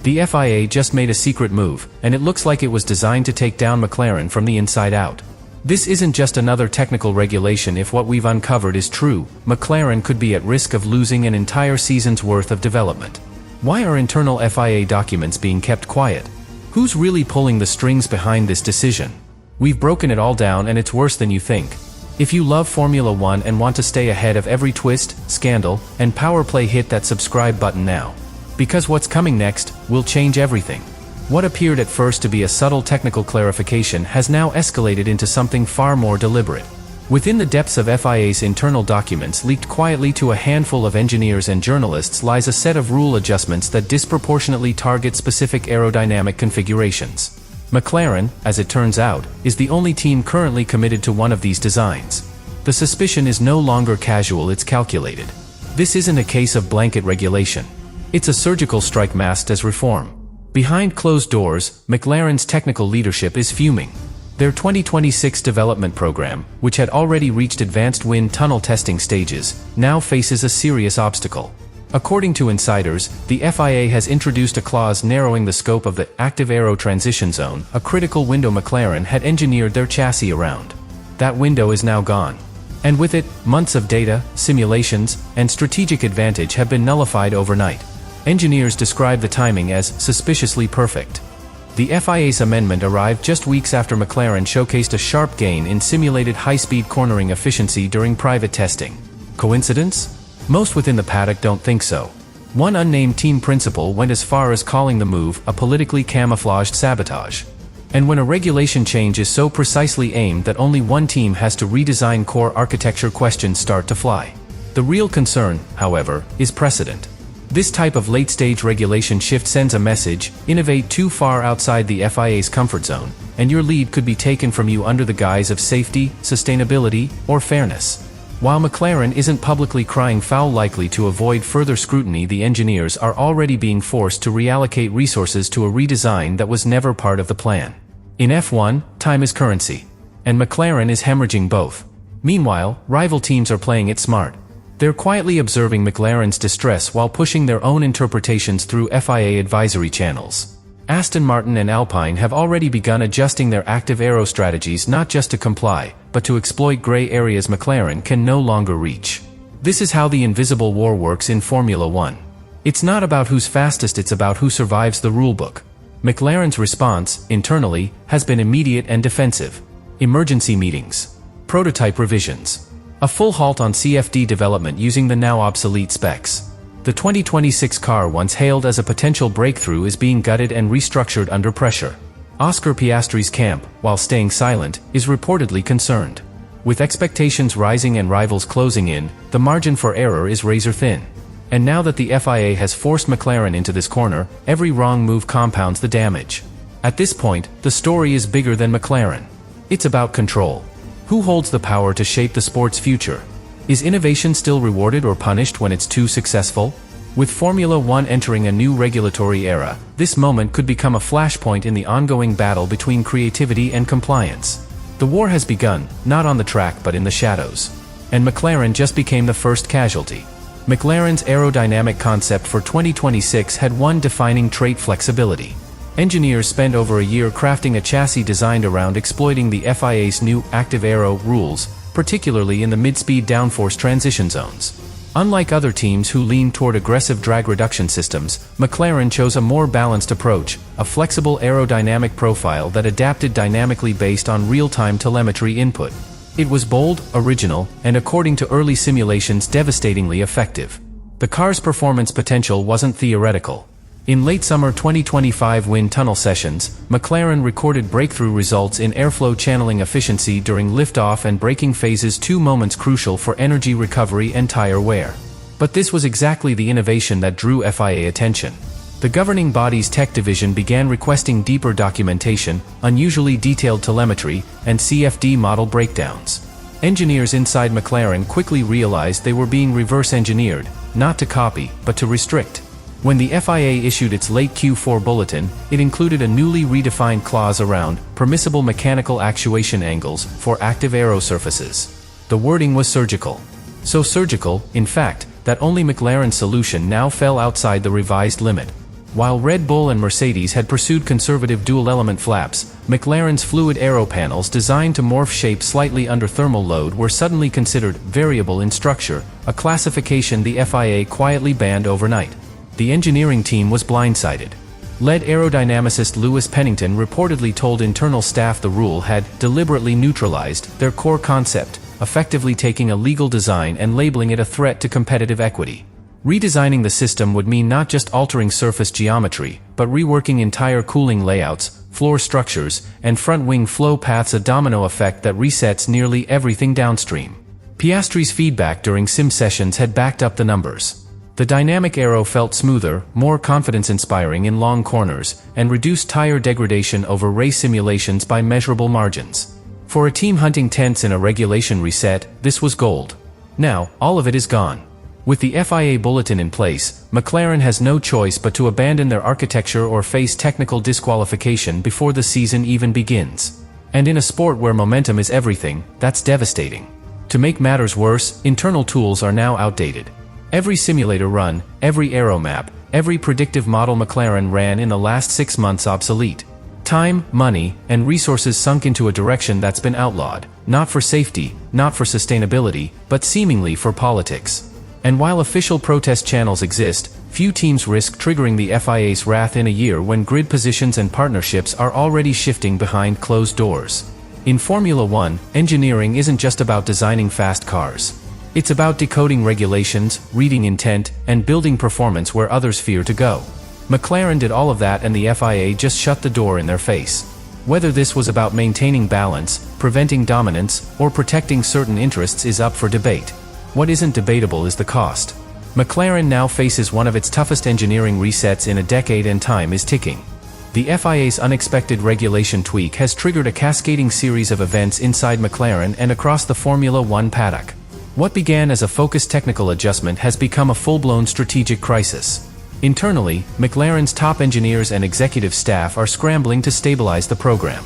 The FIA just made a secret move, and it looks like it was designed to take down McLaren from the inside out. This isn't just another technical regulation. If what we've uncovered is true, McLaren could be at risk of losing an entire season's worth of development. Why are internal FIA documents being kept quiet? Who's really pulling the strings behind this decision? We've broken it all down, and it's worse than you think. If you love Formula One and want to stay ahead of every twist, scandal, and power play, hit that subscribe button now. Because what's coming next will change everything. What appeared at first to be a subtle technical clarification has now escalated into something far more deliberate. Within the depths of FIA's internal documents leaked quietly to a handful of engineers and journalists lies a set of rule adjustments that disproportionately target specific aerodynamic configurations. McLaren, as it turns out, is the only team currently committed to one of these designs. The suspicion is no longer casual, it's calculated. This isn't a case of blanket regulation. It's a surgical strike masked as reform. Behind closed doors, McLaren's technical leadership is fuming. Their 2026 development program, which had already reached advanced wind tunnel testing stages, now faces a serious obstacle. According to insiders, the FIA has introduced a clause narrowing the scope of the active aero transition zone, a critical window McLaren had engineered their chassis around. That window is now gone. And with it, months of data, simulations, and strategic advantage have been nullified overnight. Engineers describe the timing as suspiciously perfect. The FIA's amendment arrived just weeks after McLaren showcased a sharp gain in simulated high-speed cornering efficiency during private testing. Coincidence? Most within the paddock don't think so. One unnamed team principal went as far as calling the move a politically camouflaged sabotage. And when a regulation change is so precisely aimed that only one team has to redesign core architecture, questions start to fly. The real concern, however, is precedent. This type of late-stage regulation shift sends a message: innovate too far outside the FIA's comfort zone, and your lead could be taken from you under the guise of safety, sustainability, or fairness. While McLaren isn't publicly crying foul, likely to avoid further scrutiny, the engineers are already being forced to reallocate resources to a redesign that was never part of the plan. In F1, time is currency. And McLaren is hemorrhaging both. Meanwhile, rival teams are playing it smart. They're quietly observing McLaren's distress while pushing their own interpretations through FIA advisory channels. Aston Martin and Alpine have already begun adjusting their active aero strategies, not just to comply, but to exploit gray areas McLaren can no longer reach. This is how the invisible war works in Formula One. It's not about who's fastest, it's about who survives the rulebook. McLaren's response, internally, has been immediate and defensive. Emergency meetings. Prototype revisions. A full halt on CFD development using the now obsolete specs. The 2026 car, once hailed as a potential breakthrough, is being gutted and restructured under pressure. Oscar Piastri's camp, while staying silent, is reportedly concerned. With expectations rising and rivals closing in, the margin for error is razor thin. And now that the FIA has forced McLaren into this corner, every wrong move compounds the damage. At this point, the story is bigger than McLaren. It's about control. Who holds the power to shape the sport's future? Is innovation still rewarded or punished when it's too successful? With Formula One entering a new regulatory era, this moment could become a flashpoint in the ongoing battle between creativity and compliance. The war has begun, not on the track but in the shadows. And McLaren just became the first casualty. McLaren's aerodynamic concept for 2026 had one defining trait: flexibility. Engineers spent over a year crafting a chassis designed around exploiting the FIA's new active aero rules, particularly in the mid-speed downforce transition zones. Unlike other teams who lean toward aggressive drag reduction systems, McLaren chose a more balanced approach, a flexible aerodynamic profile that adapted dynamically based on real-time telemetry input. It was bold, original, and according to early simulations, devastatingly effective. The car's performance potential wasn't theoretical. In late summer 2025 wind tunnel sessions, McLaren recorded breakthrough results in airflow channeling efficiency during liftoff and braking phases, 2 moments crucial for energy recovery and tire wear. But this was exactly the innovation that drew FIA attention. The governing body's tech division began requesting deeper documentation, unusually detailed telemetry, and CFD model breakdowns. Engineers inside McLaren quickly realized they were being reverse engineered, not to copy, but to restrict. When the FIA issued its late Q4 bulletin, it included a newly redefined clause around permissible mechanical actuation angles for active aero surfaces. The wording was surgical. So surgical, in fact, that only McLaren's solution now fell outside the revised limit. While Red Bull and Mercedes had pursued conservative dual-element flaps, McLaren's fluid aero panels designed to morph shape slightly under thermal load were suddenly considered variable in structure, a classification the FIA quietly banned overnight. The engineering team was blindsided. Lead aerodynamicist Lewis Pennington reportedly told internal staff the rule had deliberately neutralized their core concept, effectively taking a legal design and labeling it a threat to competitive equity. Redesigning the system would mean not just altering surface geometry, but reworking entire cooling layouts, floor structures, and front-wing flow paths, a domino effect that resets nearly everything downstream. Piastri's feedback during sim sessions had backed up the numbers. The dynamic aero felt smoother, more confidence-inspiring in long corners, and reduced tire degradation over race simulations by measurable margins. For a team hunting tenths in a regulation reset, this was gold. Now, all of it is gone. With the FIA bulletin in place, McLaren has no choice but to abandon their architecture or face technical disqualification before the season even begins. And in a sport where momentum is everything, that's devastating. To make matters worse, internal tools are now outdated. Every simulator run, every aero map, every predictive model McLaren ran in the last 6 months obsolete. Time, money, and resources sunk into a direction that's been outlawed, not for safety, not for sustainability, but seemingly for politics. And while official protest channels exist, few teams risk triggering the FIA's wrath in a year when grid positions and partnerships are already shifting behind closed doors. In Formula One, engineering isn't just about designing fast cars. It's about decoding regulations, reading intent, and building performance where others fear to go. McLaren did all of that and the FIA just shut the door in their face. Whether this was about maintaining balance, preventing dominance, or protecting certain interests is up for debate. What isn't debatable is the cost. McLaren now faces one of its toughest engineering resets in a decade and time is ticking. The FIA's unexpected regulation tweak has triggered a cascading series of events inside McLaren and across the Formula One paddock. What began as a focused technical adjustment has become a full-blown strategic crisis. Internally, McLaren's top engineers and executive staff are scrambling to stabilize the program.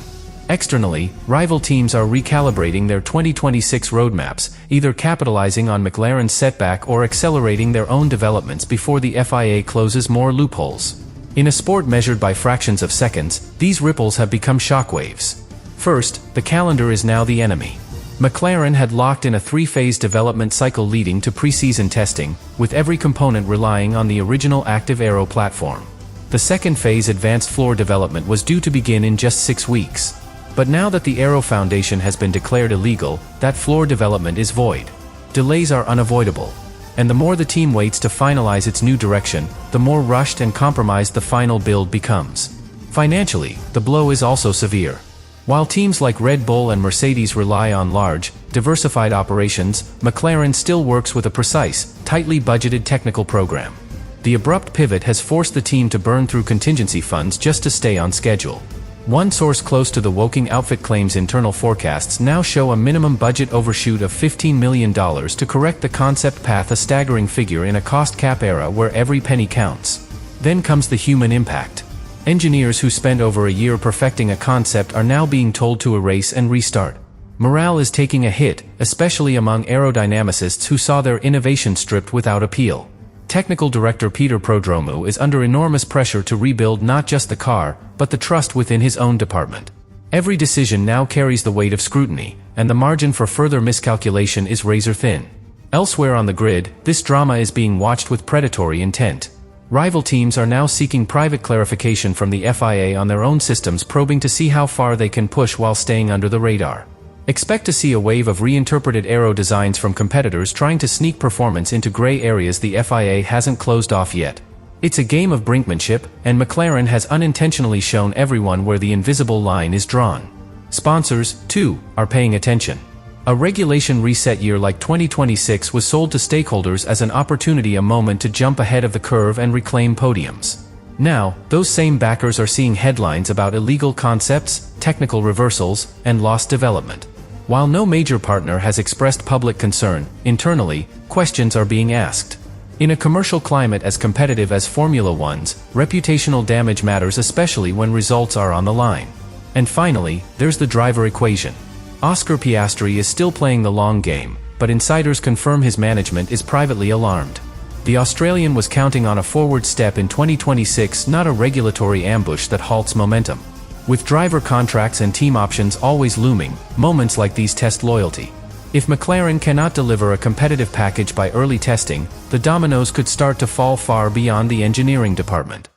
Externally, rival teams are recalibrating their 2026 roadmaps, either capitalizing on McLaren's setback or accelerating their own developments before the FIA closes more loopholes. In a sport measured by fractions of seconds, these ripples have become shockwaves. First, the calendar is now the enemy. McLaren had locked in a 3-phase development cycle leading to pre-season testing, with every component relying on the original active aero platform. The second phase, advanced floor development, was due to begin in just 6 weeks. But now that the aero foundation has been declared illegal, that floor development is void. Delays are unavoidable. And the more the team waits to finalize its new direction, the more rushed and compromised the final build becomes. Financially, the blow is also severe. While teams like Red Bull and Mercedes rely on large, diversified operations, McLaren still works with a precise, tightly budgeted technical program. The abrupt pivot has forced the team to burn through contingency funds just to stay on schedule. One source close to the Woking outfit claims internal forecasts now show a minimum budget overshoot of $15 million to correct the concept path, a staggering figure in a cost cap era where every penny counts. Then comes the human impact. Engineers who spent over a year perfecting a concept are now being told to erase and restart. Morale is taking a hit, especially among aerodynamicists who saw their innovation stripped without appeal. Technical director Peter Prodromou is under enormous pressure to rebuild not just the car, but the trust within his own department. Every decision now carries the weight of scrutiny, and the margin for further miscalculation is razor thin. Elsewhere on the grid, this drama is being watched with predatory intent. Rival teams are now seeking private clarification from the FIA on their own systems, probing to see how far they can push while staying under the radar. Expect to see a wave of reinterpreted aero designs from competitors trying to sneak performance into gray areas the FIA hasn't closed off yet. It's a game of brinkmanship, and McLaren has unintentionally shown everyone where the invisible line is drawn. Sponsors, too, are paying attention. A regulation reset year like 2026 was sold to stakeholders as an opportunity, a moment to jump ahead of the curve and reclaim podiums. Now, those same backers are seeing headlines about illegal concepts, technical reversals, and lost development. While no major partner has expressed public concern, internally, questions are being asked. In a commercial climate as competitive as Formula One's, reputational damage matters, especially when results are on the line. And finally, there's the driver equation. Oscar Piastri is still playing the long game, but insiders confirm his management is privately alarmed. The Australian was counting on a forward step in 2026, not a regulatory ambush that halts momentum. With driver contracts and team options always looming, moments like these test loyalty. If McLaren cannot deliver a competitive package by early testing, the dominoes could start to fall far beyond the engineering department.